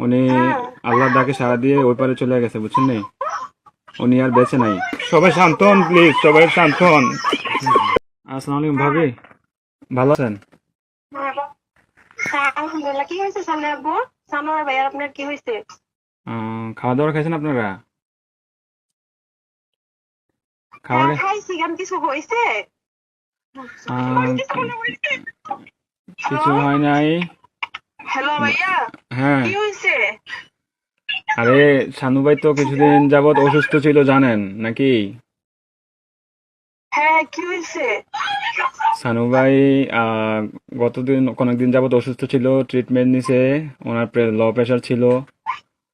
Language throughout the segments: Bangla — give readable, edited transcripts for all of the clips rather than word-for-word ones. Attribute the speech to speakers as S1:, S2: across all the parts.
S1: উনি আল্লাহর ডাকে সাড়া দিয়ে ওই পারে চলে গেছে, বুঝছেন নি? উনি আর বেঁচে নাই। সবাই শান্ত হন প্লিজ, সবাই শান্ত হন। আসসালামু আলাইকুম ভাবি, ভালো আছেন?
S2: হ্যাঁ, আলহামদুলিল্লাহ। কি হয়েছে সামনে আব্বু? সানোয়ার ভাইয়ার আপনার কি হয়েছে?
S1: খাওয়া দাওয়া খাইছেন আপনারা?
S2: হ্যাঁ,
S1: খাবারে
S2: খাইছি। কেন কিছু হয়েছে?
S1: কিছু হয় নাই।
S2: হ্যালো ভাইয়া,
S1: হ্যাঁ,
S2: কি হয়েছে?
S1: আরে শানু ভাই তো কিছুদিন যাবত অসুস্থ ছিল, জানেন নাকি?
S2: হ্যাঁ, কি হয়েছে?
S1: শানু ভাই অনেকদিন যাবত অসুস্থ ছিল, ট্রিটমেন্ট নিছে। ওনার লো প্রেশার ছিল,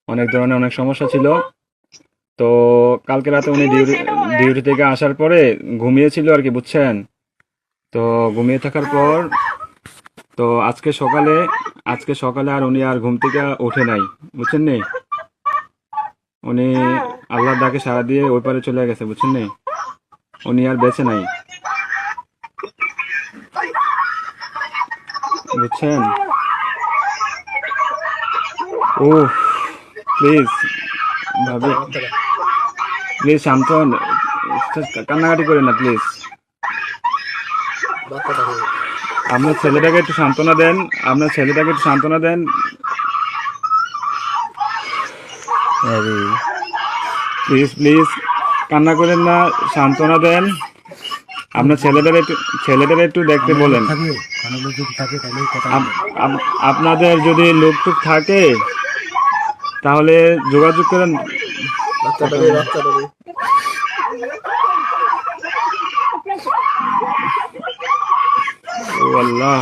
S1: অনেক ধরনের অনেক সমস্যা ছিল। তো কালকে রাতে উনি
S2: কি হয়েছে এটা বলেন।
S1: ডিউটি থেকে আসার পরে ঘুমিয়েছিল আর কি, বুঝছেন? তো ঘুমিয়ে থাকার
S2: হ্যাঁ,
S1: পর তো আজকে সকালে আর উনি আর ঘুম থেকে ওঠে নাই, বুঝছেন নি? উনি
S2: হ্যাঁ,
S1: আল্লাহর ডাকে সাড়া দিয়ে ওই পারে চলে গেছে, বুঝছেন নি? উনি আর বেঁচে নাই, বুঝছেন? ও প্লিজ ভাবি, প্লিজ শান্ত হন, কান্নাকাটি করেন না প্লিজ। আপনার ছেলেটাকে একটু সান্ত্বনা দেন, আপনার ছেলেটাকে একটু সান্ত্বনা দেন। প্লিজ প্লিজ কান্না করেন না, সান্ত্বনা দেন। আপনার ছেলেদের একটু দেখতে বলেন। আপনাদের যদি লোক টুক থাকে তাহলে যোগাযোগ করেন। ও আল্লাহ,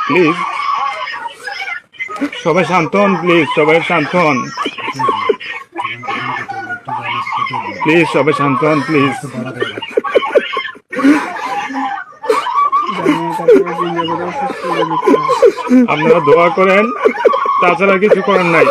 S1: প্লিজ সবাই শান্ত হন, প্লিজ সবাই শান্ত হন, প্লিজ সবাই শান্ত হন প্লিজ। আপনারা দোয়া করেন, তাছাড়া কিছু করার নাই।